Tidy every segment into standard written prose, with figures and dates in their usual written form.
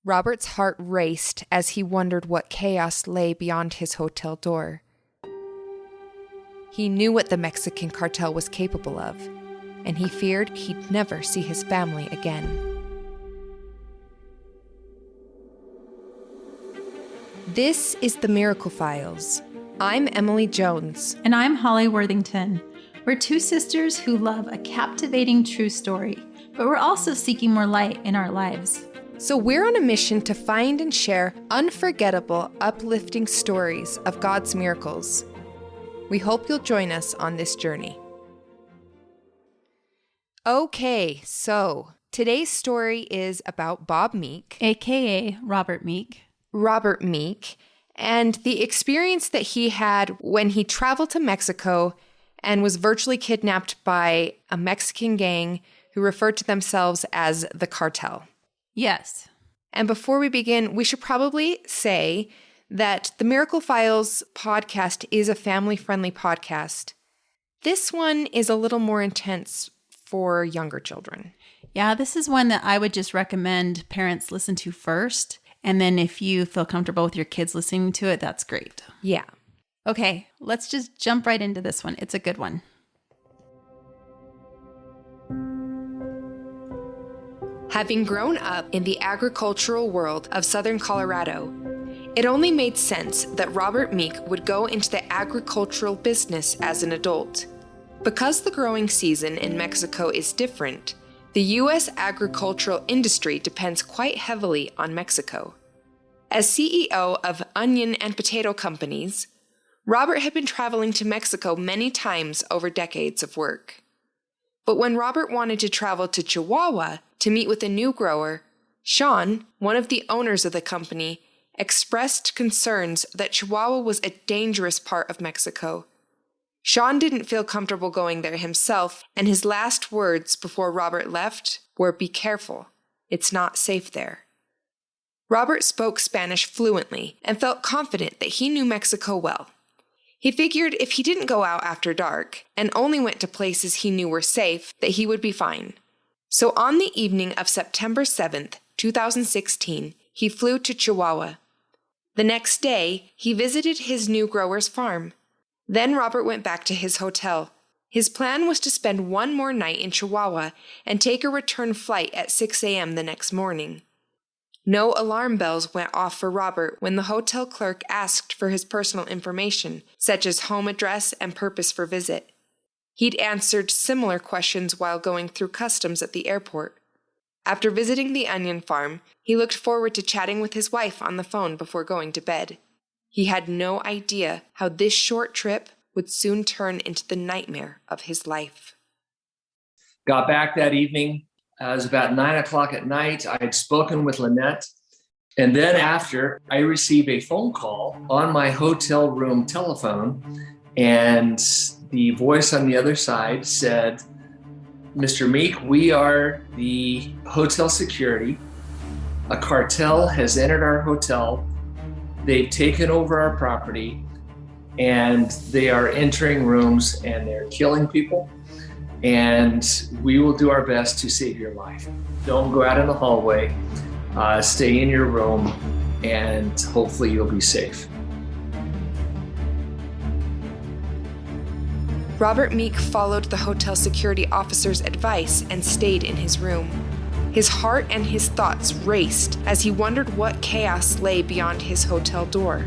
Robert's heart raced as he wondered what chaos lay beyond his hotel door. He knew what the Mexican cartel was capable of, and he feared he'd never see his family again. This is the Miracle Files. I'm Emily Jones. And I'm Holly Worthington. We're two sisters who love a captivating true story, but we're also seeking more light in our lives. So we're on a mission to find and share unforgettable, uplifting stories of God's miracles. We hope you'll join us on this journey. Okay, so today's story is about Bob Meek, AKA Robert Meek. Robert Meek, and the experience that he had when he traveled to Mexico and was virtually kidnapped by a Mexican gang who referred to themselves as the cartel. Yes. And before we begin, we should probably say that the Miracle Files podcast is a family-friendly podcast. This one is a little more intense for younger children. Yeah, this is one that I would just recommend parents listen to first. And then if you feel comfortable with your kids listening to it, that's great. Yeah. Okay, let's just jump right into this one. It's a good one. Having grown up in the agricultural world of southern Colorado, it only made sense that Robert Meek would go into the agricultural business as an adult. Because the growing season in Mexico is different, the U.S. agricultural industry depends quite heavily on Mexico. As CEO of onion and potato companies, Robert had been traveling to Mexico many times over decades of work. But when Robert wanted to travel to Chihuahua to meet with a new grower, Sean, one of the owners of the company, expressed concerns that Chihuahua was a dangerous part of Mexico. Sean didn't feel comfortable going there himself, and his last words before Robert left were, "Be careful, it's not safe there." Robert spoke Spanish fluently and felt confident that he knew Mexico well. He figured if he didn't go out after dark and only went to places he knew were safe, that he would be fine. So on the evening of September 7th, 2016, he flew to Chihuahua. The next day, he visited his new grower's farm. Then Robert went back to his hotel. His plan was to spend one more night in Chihuahua and take a return flight at 6 a.m. the next morning. No alarm bells went off for Robert when the hotel clerk asked for his personal information, such as home address and purpose for visit. He'd answered similar questions while going through customs at the airport. After visiting the onion farm, he looked forward to chatting with his wife on the phone before going to bed. He had no idea how this short trip would soon turn into the nightmare of his life. Got back that evening. It was about 9 o'clock at night. I had spoken with Lynette. And then after, I received a phone call on my hotel room telephone. And the voice on the other side said, "Mr. Meek, we are the hotel security. A cartel has entered our hotel. They've taken over our property, and they are entering rooms and they're killing people, and we will do our best to save your life. Don't go out in the hallway, stay in your room, and hopefully you'll be safe." Robert Meek followed the hotel security officer's advice and stayed in his room. His heart and his thoughts raced as he wondered what chaos lay beyond his hotel door.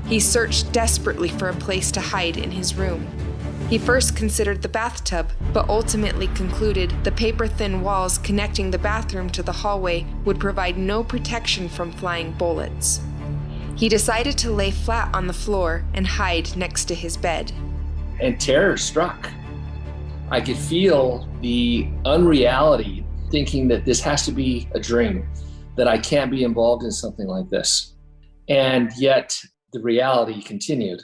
He searched desperately for a place to hide in his room. He first considered the bathtub, but ultimately concluded the paper-thin walls connecting the bathroom to the hallway would provide no protection from flying bullets. He decided to lay flat on the floor and hide next to his bed. And terror struck. I could feel the unreality, thinking that this has to be a dream, that I can't be involved in something like this. And yet the reality continued.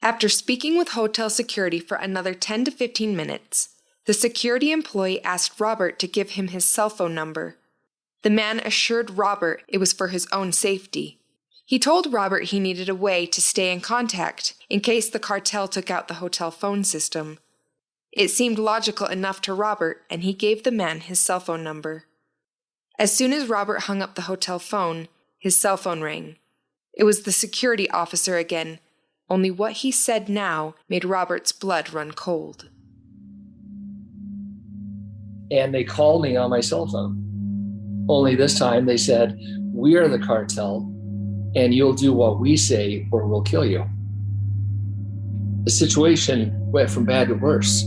After speaking with hotel security for another 10 to 15 minutes, the security employee asked Robert to give him his cell phone number. The man assured Robert it was for his own safety. He told Robert he needed a way to stay in contact in case the cartel took out the hotel phone system. It seemed logical enough to Robert, and he gave the man his cell phone number. As soon as Robert hung up the hotel phone, his cell phone rang. It was the security officer again, only what he said now made Robert's blood run cold. And they called me on my cell phone. Only this time they said, "We are the cartel, and you'll do what we say or we'll kill you." The situation went from bad to worse.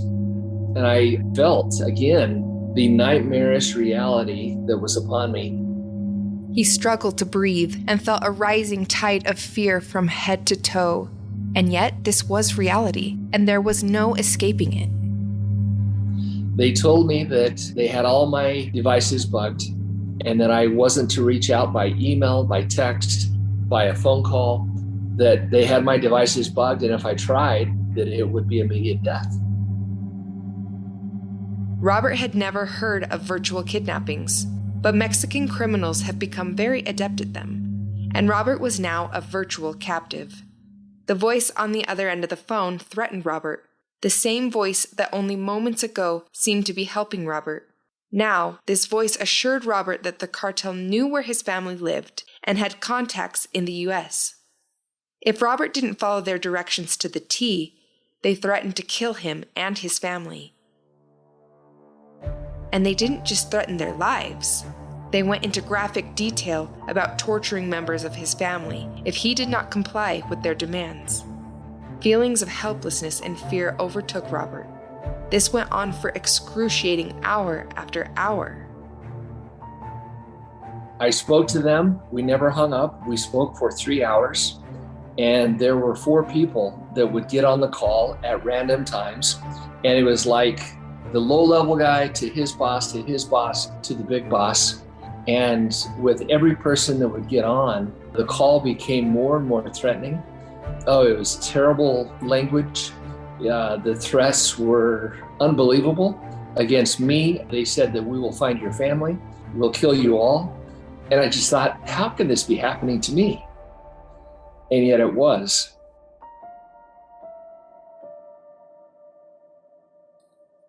And I felt, again, the nightmarish reality that was upon me. He struggled to breathe and felt a rising tide of fear from head to toe. And yet, this was reality, and there was no escaping it. They told me that they had all my devices bugged and that I wasn't to reach out by email, by text, by a phone call, that they had my devices bugged, and if I tried, that it would be immediate death. Robert had never heard of virtual kidnappings, but Mexican criminals have become very adept at them, and Robert was now a virtual captive. The voice on the other end of the phone threatened Robert, the same voice that only moments ago seemed to be helping Robert. Now, this voice assured Robert that the cartel knew where his family lived and had contacts in the U.S. If Robert didn't follow their directions to the T, they threatened to kill him and his family. And they didn't just threaten their lives. They went into graphic detail about torturing members of his family if he did not comply with their demands. Feelings of helplessness and fear overtook Robert. This went on for excruciating hour after hour. I spoke to them. We never hung up. We spoke for 3 hours. And there were 4 people that would get on the call at random times. And it was like the low-level guy to his boss, to his boss, to the big boss. And with every person that would get on, the call became more and more threatening. Oh, it was terrible language. The threats were unbelievable against me. They said that we will find your family, we'll kill you all. And I just thought, how can this be happening to me? And yet it was.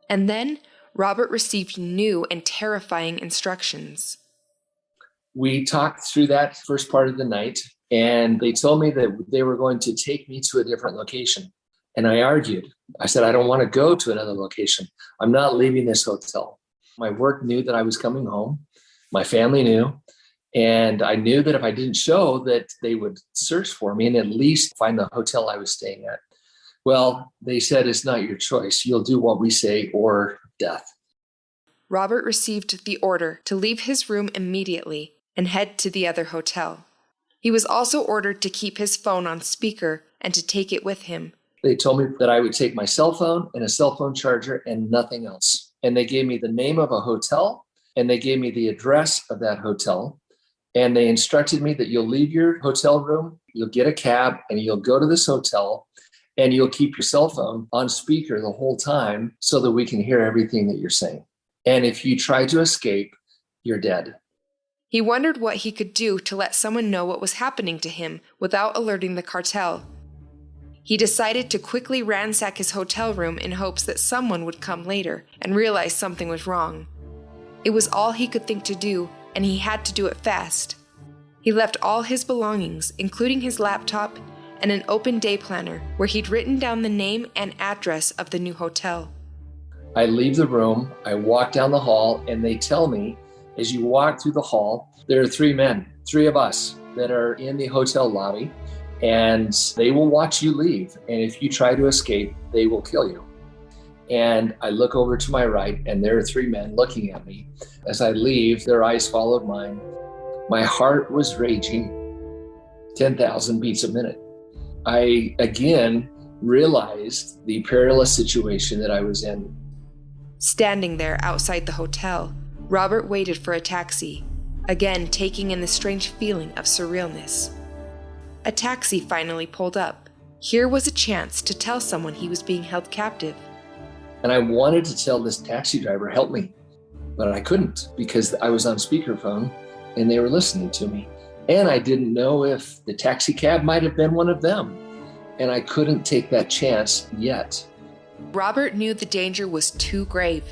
And then Robert received new and terrifying instructions. We talked through that first part of the night, and they told me that they were going to take me to a different location. And I argued. I said, I don't want to go to another location. I'm not leaving this hotel. My work knew that I was coming home. My family knew. And I knew that if I didn't show, that they would search for me and at least find the hotel I was staying at. Well, they said, it's not your choice. You'll do what we say or death. Robert received the order to leave his room immediately and head to the other hotel. He was also ordered to keep his phone on speaker and to take it with him. They told me that I would take my cell phone and a cell phone charger and nothing else. And they gave me the name of a hotel, and they gave me the address of that hotel. And they instructed me that you'll leave your hotel room, you'll get a cab, and you'll go to this hotel, and you'll keep your cell phone on speaker the whole time so that we can hear everything that you're saying. And if you try to escape, you're dead. He wondered what he could do to let someone know what was happening to him without alerting the cartel. He decided to quickly ransack his hotel room in hopes that someone would come later and realize something was wrong. It was all he could think to do, and he had to do it fast. He left all his belongings, including his laptop and an open day planner where he'd written down the name and address of the new hotel. I leave the room, I walk down the hall, and they tell me, as you walk through the hall, there are 3 men, 3 of us that are in the hotel lobby, and they will watch you leave. And if you try to escape, they will kill you. And I look over to my right, and there are 3 men looking at me. As I leave, their eyes followed mine. My heart was raging 10,000 beats a minute. I again realized the perilous situation that I was in. Standing there outside the hotel, Robert waited for a taxi, again taking in the strange feeling of surrealness. A taxi finally pulled up. Here was a chance to tell someone he was being held captive. And I wanted to tell this taxi driver, help me, but I couldn't because I was on speakerphone and they were listening to me. And I didn't know if the taxi cab might have been one of them. And I couldn't take that chance yet. Robert knew the danger was too grave.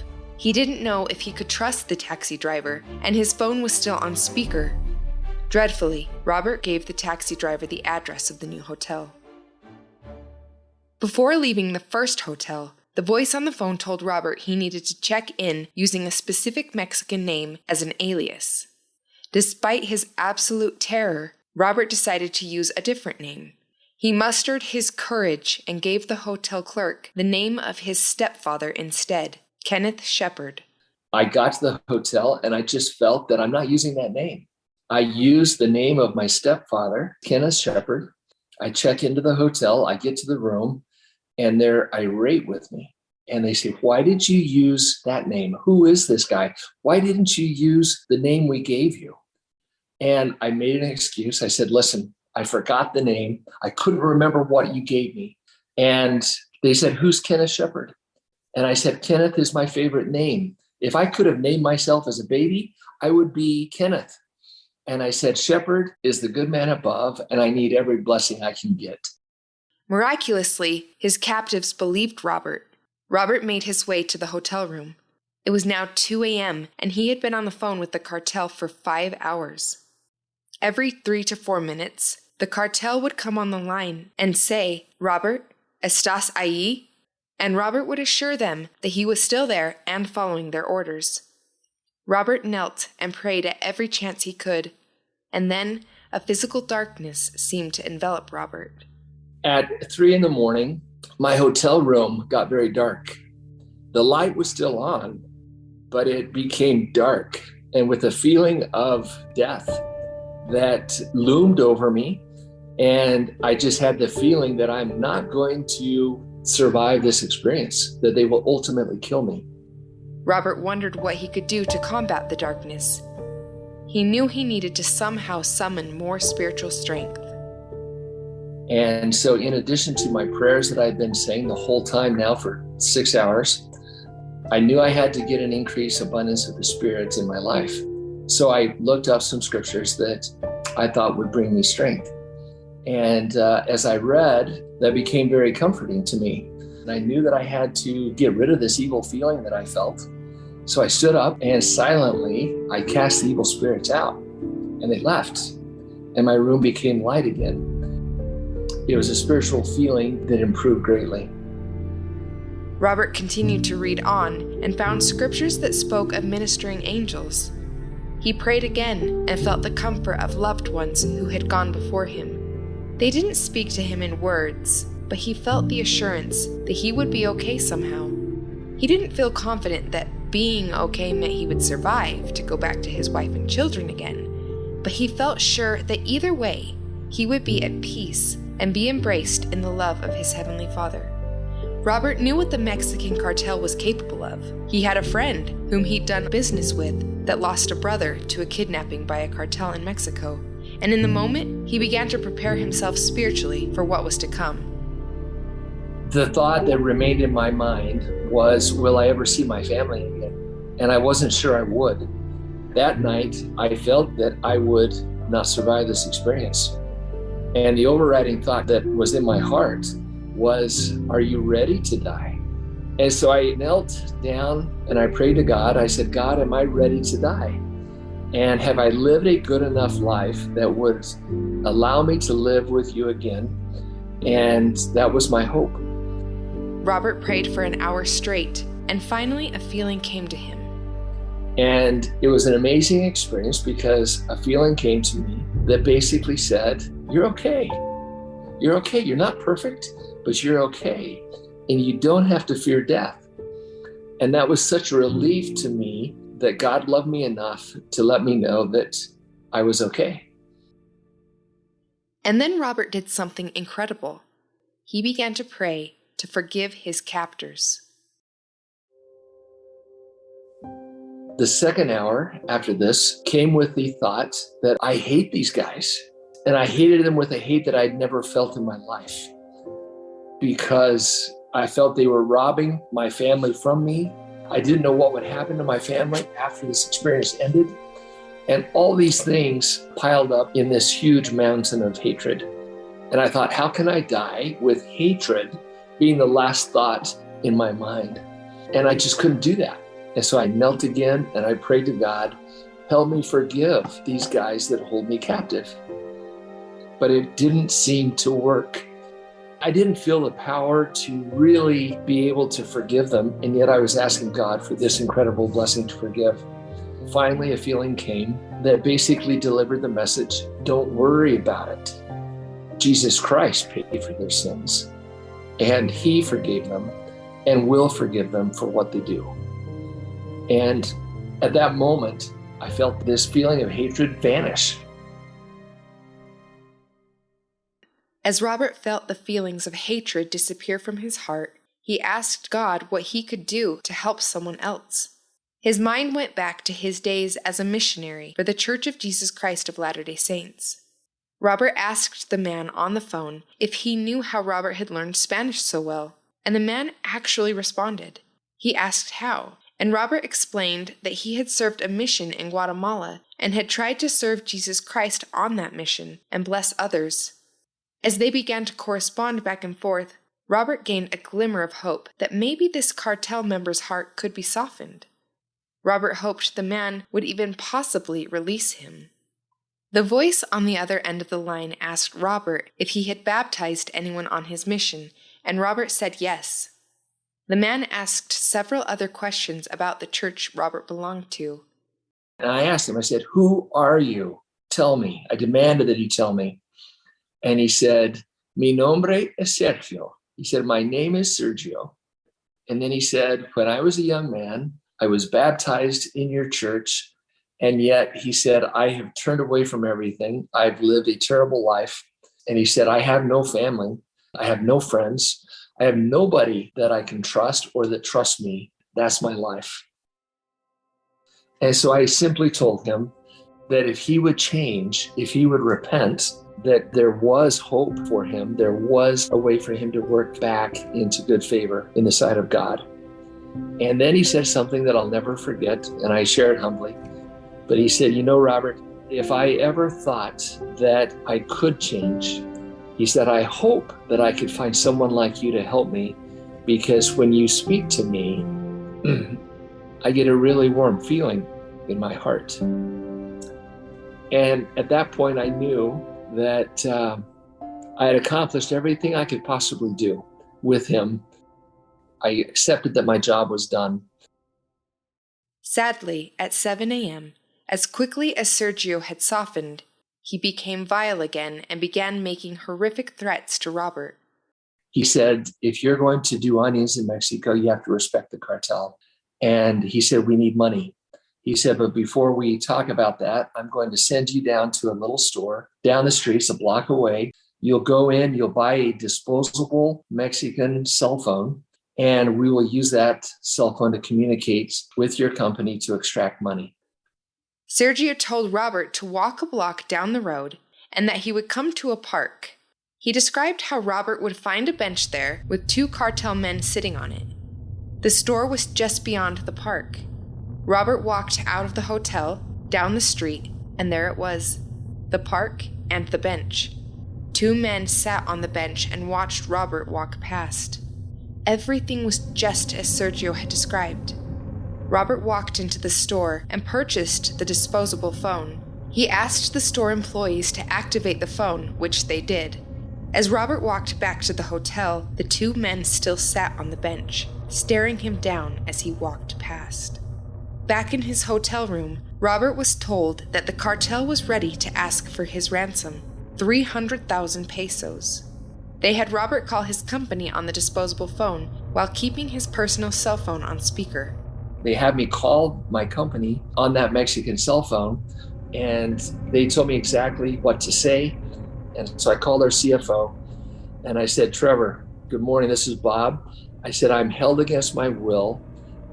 He didn't know if he could trust the taxi driver, and his phone was still on speaker. Dreadfully, Robert gave the taxi driver the address of the new hotel. Before leaving the first hotel, the voice on the phone told Robert he needed to check in using a specific Mexican name as an alias. Despite his absolute terror, Robert decided to use a different name. He mustered his courage and gave the hotel clerk the name of his stepfather instead, Kenneth Shepard. I got to the hotel and I just felt that I'm not using that name. I used the name of my stepfather, Kenneth Shepard. I check into the hotel, I get to the room, and they're irate with me. And they say, why did you use that name? Who is this guy? Why didn't you use the name we gave you? And I made an excuse. I said, listen, I forgot the name. I couldn't remember what you gave me. And they said, who's Kenneth Shepard? And I said, Kenneth is my favorite name. If I could have named myself as a baby, I would be Kenneth. And I said, Shepard is the good man above, and I need every blessing I can get. Miraculously, his captives believed Robert. Robert made his way to the hotel room. It was now 2 a.m., and he had been on the phone with the cartel for 5 hours. Every 3 to 4 minutes, the cartel would come on the line and say, Robert, ¿estás ahí? And Robert would assure them that he was still there and following their orders. Robert knelt and prayed at every chance he could, and then a physical darkness seemed to envelop Robert. At 3 a.m, my hotel room got very dark. The light was still on, but it became dark, and with a feeling of death that loomed over me. And I just had the feeling that I'm not going to survive this experience, that they will ultimately kill me. Robert wondered what he could do to combat the darkness. He knew he needed to somehow summon more spiritual strength. And so in addition to my prayers that I've been saying the whole time now for 6 hours, I knew I had to get an increased abundance of the Spirit in my life. So I looked up some scriptures that I thought would bring me strength. And as I read, that became very comforting to me. And I knew that I had to get rid of this evil feeling that I felt. So I stood up and silently, I cast the evil spirits out, and they left. And my room became light again. It was a spiritual feeling that improved greatly. Robert continued to read on and found scriptures that spoke of ministering angels. He prayed again and felt the comfort of loved ones who had gone before him. They didn't speak to him in words, but he felt the assurance that he would be okay somehow. He didn't feel confident that being okay meant he would survive to go back to his wife and children again, but he felt sure that either way, he would be at peace and be embraced in the love of his Heavenly Father. Robert knew what the Mexican cartel was capable of. He had a friend whom he'd done business with that lost a brother to a kidnapping by a cartel in Mexico, and in the moment, he began to prepare himself spiritually for what was to come. The thought that remained in my mind was, will I ever see my family again? And I wasn't sure I would. That night, I felt that I would not survive this experience. And the overriding thought that was in my heart was, are you ready to die? And so I knelt down and I prayed to God. I said, God, am I ready to die? And have I lived a good enough life that would allow me to live with you again? And that was my hope. Robert prayed for an hour straight, and finally a feeling came to him. And it was an amazing experience because a feeling came to me that basically said, you're okay. You're okay. You're not perfect, but you're okay. And you don't have to fear death. And that was such a relief to me that God loved me enough to let me know that I was okay. And then Robert did something incredible. He began to pray to forgive his captors. The second hour after this came with the thought that I hate these guys. And I hated them with a hate that I'd never felt in my life, because I felt they were robbing my family from me. I didn't know what would happen to my family after this experience ended. And all these things piled up in this huge mountain of hatred. And I thought, how can I die with hatred being the last thought in my mind? And I just couldn't do that. And so I knelt again and I prayed to God, help me forgive these guys that hold me captive. But it didn't seem to work. I didn't feel the power to really be able to forgive them. And yet I was asking God for this incredible blessing to forgive. Finally, a feeling came that basically delivered the message, don't worry about it. Jesus Christ paid for their sins, and he forgave them and will forgive them for what they do. And at that moment, I felt this feeling of hatred vanish. As Robert felt the feelings of hatred disappear from his heart, he asked God what he could do to help someone else. His mind went back to his days as a missionary for the Church of Jesus Christ of Latter-day Saints. Robert asked the man on the phone if he knew how Robert had learned Spanish so well, and the man actually responded. He asked how, and Robert explained that he had served a mission in Guatemala and had tried to serve Jesus Christ on that mission and bless others. As they began to correspond back and forth, Robert gained a glimmer of hope that maybe this cartel member's heart could be softened. Robert hoped the man would even possibly release him. The voice on the other end of the line asked Robert if he had baptized anyone on his mission, and Robert said yes. The man asked several other questions about the church Robert belonged to. And I asked him, I said, who are you? Tell me. I demanded that he tell me. And he said, mi nombre es Sergio. He said, my name is Sergio. And then he said, when I was a young man, I was baptized in your church. And yet he said, I have turned away from everything. I've lived a terrible life. And he said, I have no family. I have no friends. I have nobody that I can trust or that trusts me. That's my life. And so I simply told him that if he would change, if he would repent, that there was hope for him. There was a way for him to work back into good favor in the sight of God. And then he said something that I'll never forget, and I share it humbly. But he said, you know, Robert, if I ever thought that I could change, he said, I hope that I could find someone like you to help me, because when you speak to me, I get a really warm feeling in my heart. And at that point, I knew that I had accomplished everything I could possibly do with him. I accepted that my job was done. Sadly, at 7 a.m., as quickly as Sergio had softened, he became vile again and began making horrific threats to Robert. He said, if you're going to do onions in Mexico, you have to respect the cartel. And he said, we need money. He said, but before we talk about that, I'm going to send you down to a little store down the streets, a block away. You'll go in, you'll buy a disposable Mexican cell phone, and we will use that cell phone to communicate with your company to extract money. Sergio told Robert to walk a block down the road and that he would come to a park. He described how Robert would find a bench there with 2 cartel men sitting on it. The store was just beyond the park. Robert walked out of the hotel, down the street, and there it was, the park and the bench. 2 men sat on the bench and watched Robert walk past. Everything was just as Sergio had described. Robert walked into the store and purchased the disposable phone. He asked the store employees to activate the phone, which they did. As Robert walked back to the hotel, the 2 men still sat on the bench, staring him down as he walked past. Back in his hotel room, Robert was told that the cartel was ready to ask for his ransom, 300,000 pesos. They had Robert call his company on the disposable phone while keeping his personal cell phone on speaker. They had me call my company on that Mexican cell phone, and they told me exactly what to say. And so I called our CFO and I said, Trevor, good morning, this is Bob. I said, I'm held against my will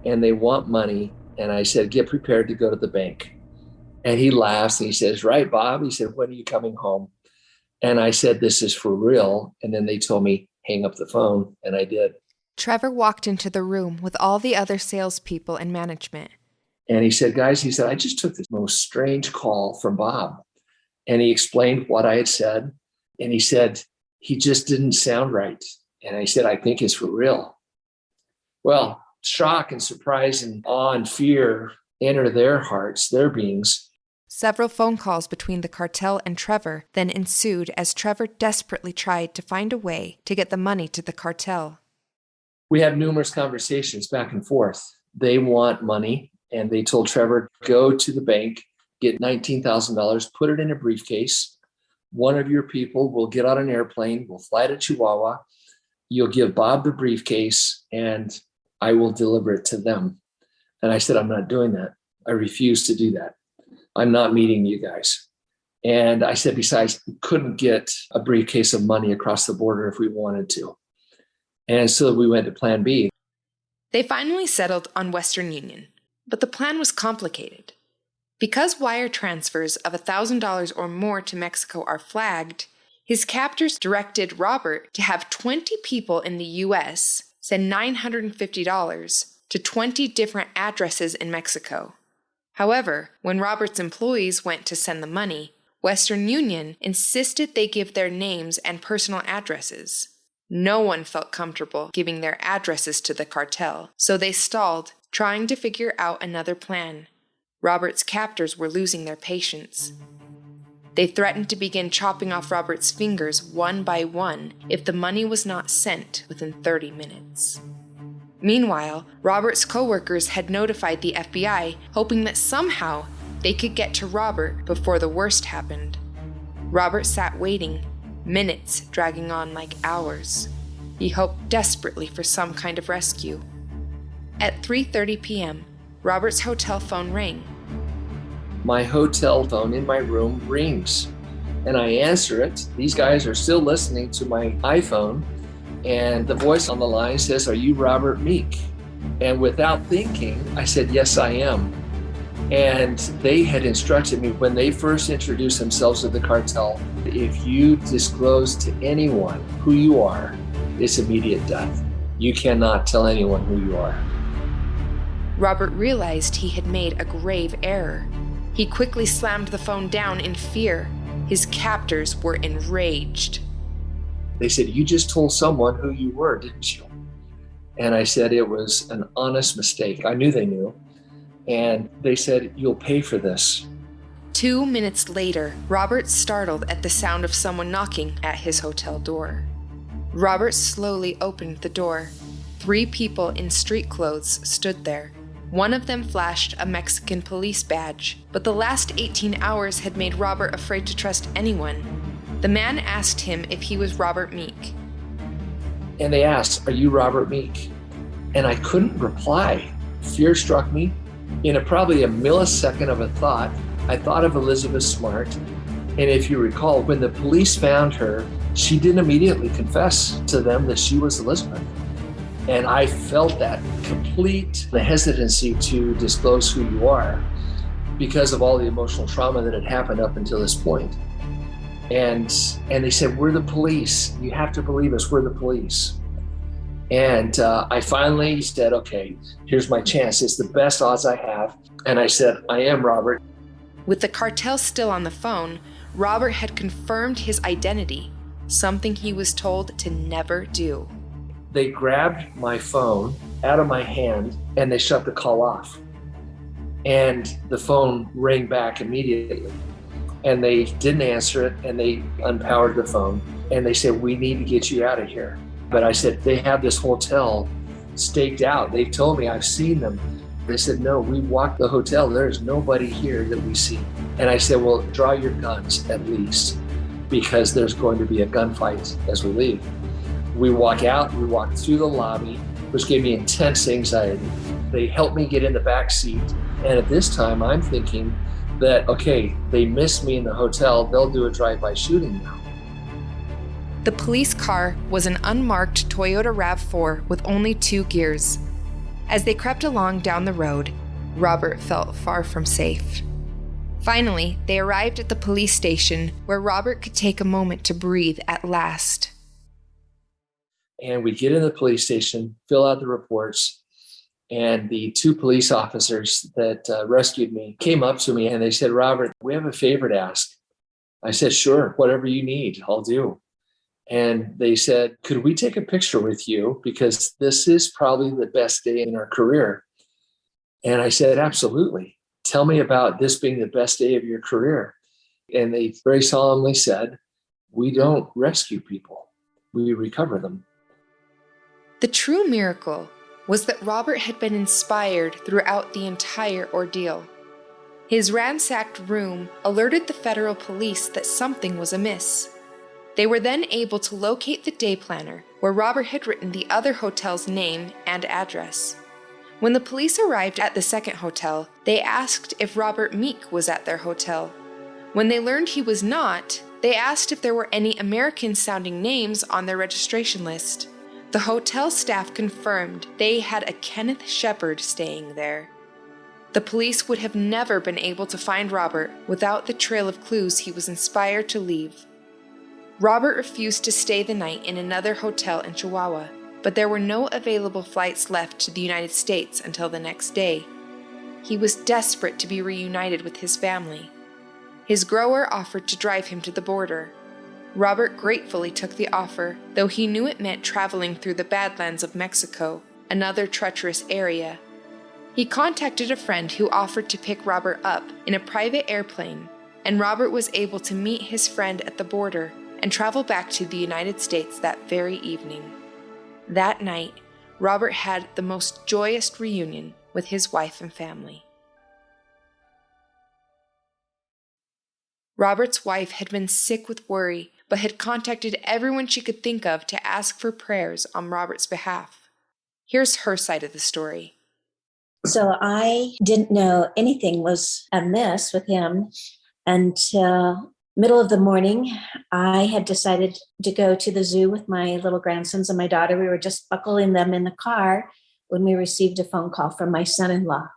and they want money. And I said, get prepared to go to the bank. And he laughs and he says, right, Bob? He said, when are you coming home? And I said, this is for real. And then they told me, hang up the phone. And I did. Trevor walked into the room with all the other salespeople and management. And he said, guys, he said, I just took this most strange call from Bob. And he explained what I had said. And he said, he just didn't sound right. And I said, I think it's for real. Well, shock and surprise and awe and fear enter their hearts, their beings. Several phone calls between the cartel and Trevor then ensued as Trevor desperately tried to find a way to get the money to the cartel. We had numerous conversations back and forth. They want money, and they told Trevor, go to the bank, get $19,000, put it in a briefcase. One of your people will get on an airplane, will fly to Chihuahua. You'll give Bob the briefcase, and I will deliver it to them. And I said, I'm not doing that. I refuse to do that. I'm not meeting you guys. And I said, besides, we couldn't get a briefcase of money across the border if we wanted to. And so we went to plan B. They finally settled on Western Union, but the plan was complicated. Because wire transfers of $1,000 or more to Mexico are flagged, his captors directed Robert to have 20 people in the U.S. send $950 to 20 different addresses in Mexico. However, when Robert's employees went to send the money, Western Union insisted they give their names and personal addresses. No one felt comfortable giving their addresses to the cartel, so they stalled, trying to figure out another plan. Robert's captors were losing their patience. They threatened to begin chopping off Robert's fingers one by one if the money was not sent within 30 minutes. Meanwhile, Robert's co-workers had notified the FBI, hoping that somehow they could get to Robert before the worst happened. Robert sat waiting, minutes dragging on like hours. He hoped desperately for some kind of rescue. At 3:30 p.m., Robert's hotel phone rang. My hotel phone in my room rings, and I answer it. These guys are still listening to my iPhone, and the voice on the line says, "Are you Robert Meek?" And without thinking, I said, "Yes, I am." And they had instructed me when they first introduced themselves to the cartel, if you disclose to anyone who you are, it's immediate death. You cannot tell anyone who you are. Robert realized he had made a grave error. He quickly slammed the phone down in fear. His captors were enraged. They said, "You just told someone who you were, didn't you?" And I said, "It was an honest mistake." I knew they knew. And they said, "You'll pay for this." 2 minutes later, Robert startled at the sound of someone knocking at his hotel door. Robert slowly opened the door. 3 people in street clothes stood there. One of them flashed a Mexican police badge, but the last 18 hours had made Robert afraid to trust anyone. The man asked him if he was Robert Meek. And they asked, "Are you Robert Meek?" And I couldn't reply. Fear struck me. In probably a millisecond of a thought, I thought of Elizabeth Smart. And if you recall, when the police found her, she didn't immediately confess to them that she was Elizabeth. And I felt that complete hesitancy to disclose who you are because of all the emotional trauma that had happened up until this point. And they said, "We're the police. You have to believe us. We're the police." And I finally said, "Okay, here's my chance. It's the best odds I have." And I said, "I am Robert." With the cartel still on the phone, Robert had confirmed his identity, something he was told to never do. They grabbed my phone out of my hand and they shut the call off. And the phone rang back immediately. And they didn't answer it, and they unpowered the phone. And they said, "We need to get you out of here." But I said, "They have this hotel staked out. They've told me, I've seen them." They said, "No, we walked the hotel. There's nobody here that we see." And I said, "Well, draw your guns at least, because there's going to be a gunfight as we leave." We walk out, we walk through the lobby, which gave me intense anxiety. They helped me get in the back seat. And at this time, I'm thinking that, okay, they missed me in the hotel. They'll do a drive-by shooting now. The police car was an unmarked Toyota RAV4 with only 2 gears. As they crept along down the road, Robert felt far from safe. Finally, they arrived at the police station where Robert could take a moment to breathe at last. And we get in the police station, fill out the reports, and the 2 police officers that rescued me came up to me and they said, "Robert, we have a favor to ask." I said, "Sure, whatever you need, I'll do." And they said, could we take a picture with you? Because this is probably the best day in our career. And I said, absolutely. Tell me about this being the best day of your career. And they very solemnly said, we don't rescue people, we recover them. The true miracle was that Robert had been inspired throughout the entire ordeal. His ransacked room alerted the federal police that something was amiss. They were then able to locate the day planner where Robert had written the other hotel's name and address. When the police arrived at the second hotel, they asked if Robert Meek was at their hotel. When they learned he was not, they asked if there were any American-sounding names on their registration list. The hotel staff confirmed they had a Kenneth Shepard staying there. The police would have never been able to find Robert without the trail of clues he was inspired to leave. Robert refused to stay the night in another hotel in Chihuahua, but there were no available flights left to the United States until the next day. He was desperate to be reunited with his family. His grower offered to drive him to the border. Robert gratefully took the offer, though he knew it meant traveling through the Badlands of Mexico, another treacherous area. He contacted a friend who offered to pick Robert up in a private airplane, and Robert was able to meet his friend at the border and travel back to the United States that very evening. That night, Robert had the most joyous reunion with his wife and family. Robert's wife had been sick with worry, but had contacted everyone she could think of to ask for prayers on Robert's behalf. Here's her side of the story. So I didn't know anything was amiss with him until middle of the morning. I had decided to go to the zoo with my little grandsons and my daughter. We were just buckling them in the car when we received a phone call from my son-in-law.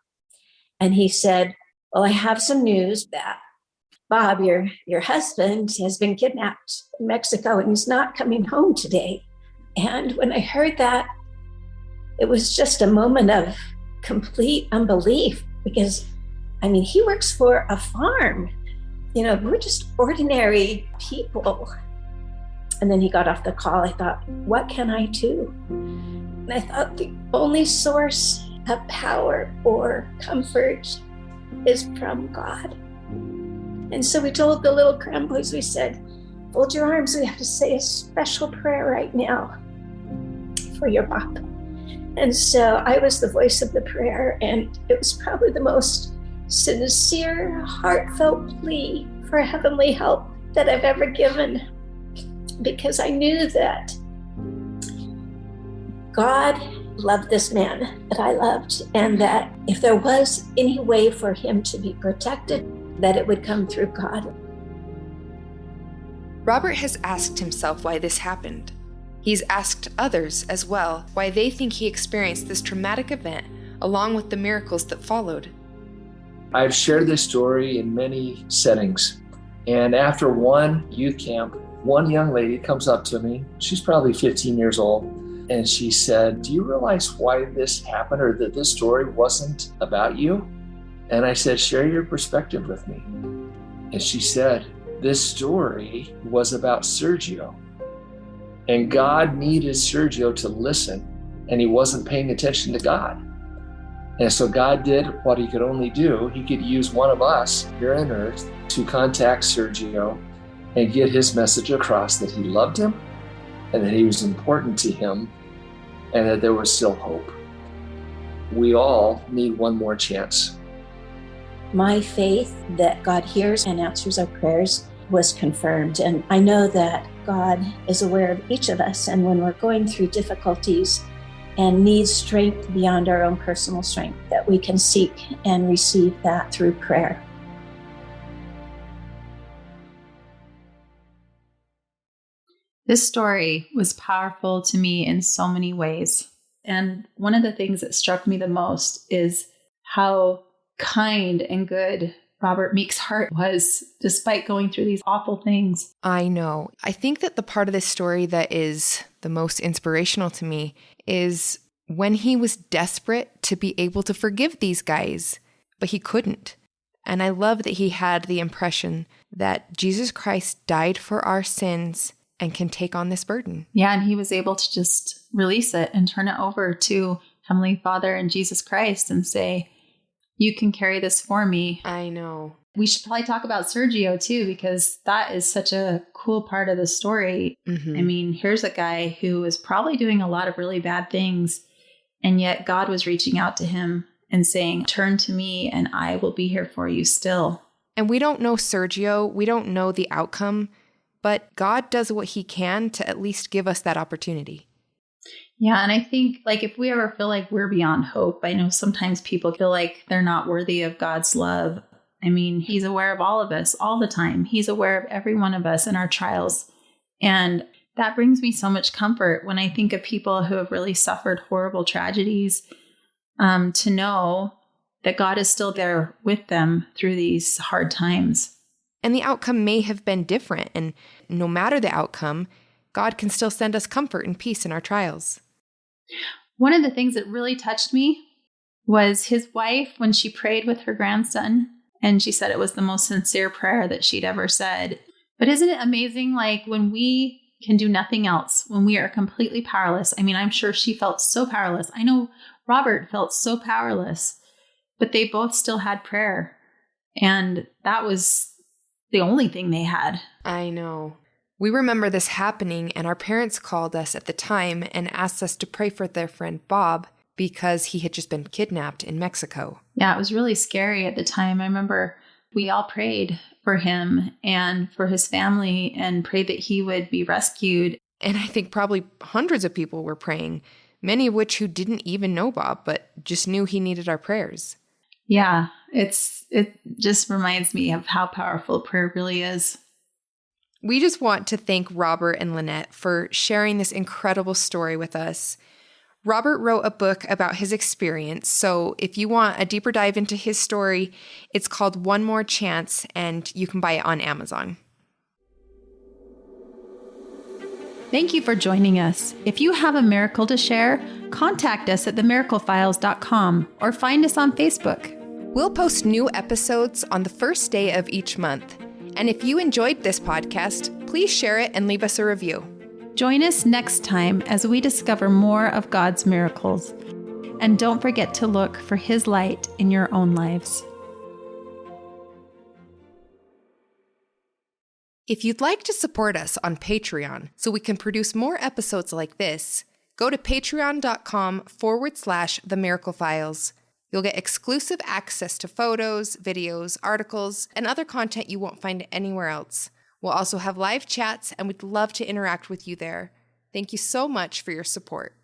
And he said, well, I have some news that Bob, your husband, has been kidnapped in Mexico and he's not coming home today. And when I heard that, it was just a moment of complete unbelief because, he works for a farm. We're just ordinary people. And then he got off the call. I thought, what can I do? And I thought the only source of power or comfort is from God. And so we told the little grandboys, we said, fold your arms. We have to say a special prayer right now for your Bob. And so I was the voice of the prayer. And it was probably the most sincere, heartfelt plea for heavenly help that I've ever given, because I knew that God loved this man that I loved, and that if there was any way for him to be protected, that it would come through God. Robert has asked himself why this happened. He's asked others as well why they think he experienced this traumatic event along with the miracles that followed. I've shared this story in many settings. And after one youth camp, one young lady comes up to me. She's probably 15 years old. And she said, do you realize why this happened, or that this story wasn't about you? And I said, share your perspective with me. And she said, this story was about Sergio. And God needed Sergio to listen, and he wasn't paying attention to God. And so God did what he could only do. He could use one of us here on earth to contact Sergio and get his message across that he loved him and that he was important to him and that there was still hope. We all need one more chance. My faith that God hears and answers our prayers was confirmed. And I know that God is aware of each of us. And when we're going through difficulties and need strength beyond our own personal strength, that we can seek and receive that through prayer. This story was powerful to me in so many ways. And one of the things that struck me the most is how kind and good Robert Meek's heart was, despite going through these awful things. I know. I think that the part of this story that is the most inspirational to me is when he was desperate to be able to forgive these guys, but he couldn't. And I love that he had the impression that Jesus Christ died for our sins and can take on this burden. Yeah, and he was able to just release it and turn it over to Heavenly Father and Jesus Christ and say, you can carry this for me. I know. We should probably talk about Sergio too, because that is such a cool part of the story. Mm-hmm. I mean, here's a guy who was probably doing a lot of really bad things, and yet God was reaching out to him and saying, turn to me and I will be here for you still. And we don't know Sergio. We don't know the outcome, but God does what he can to at least give us that opportunity. Yeah, and I think like if we ever feel like we're beyond hope, I know sometimes people feel like they're not worthy of God's love. I mean, he's aware of all of us all the time. He's aware of every one of us in our trials. And that brings me so much comfort when I think of people who have really suffered horrible tragedies, to know that God is still there with them through these hard times. And the outcome may have been different. And no matter the outcome, God can still send us comfort and peace in our trials. One of the things that really touched me was his wife when she prayed with her grandson. And she said it was the most sincere prayer that she'd ever said. But isn't it amazing, like when we can do nothing else, when we are completely powerless? I mean, I'm sure she felt so powerless. I know Robert felt so powerless, but they both still had prayer. And that was the only thing they had. I know. We remember this happening, and our parents called us at the time and asked us to pray for their friend Bob because he had just been kidnapped in Mexico. Yeah, it was really scary at the time. I remember we all prayed for him and for his family and prayed that he would be rescued. And I think probably hundreds of people were praying, many of which who didn't even know Bob, but just knew he needed our prayers. Yeah, it just reminds me of how powerful prayer really is. We just want to thank Robert and Lynette for sharing this incredible story with us. Robert wrote a book about his experience, so if you want a deeper dive into his story, it's called One More Chance, and you can buy it on Amazon. Thank you for joining us. If you have a miracle to share, contact us at themiraclefiles.com or find us on Facebook. We'll post new episodes on the first day of each month. And if you enjoyed this podcast, please share it and leave us a review. Join us next time as we discover more of God's miracles. And don't forget to look for His light in your own lives. If you'd like to support us on Patreon so we can produce more episodes like this, go to patreon.com/The Miracle Files. You'll get exclusive access to photos, videos, articles, and other content you won't find anywhere else. We'll also have live chats, and we'd love to interact with you there. Thank you so much for your support.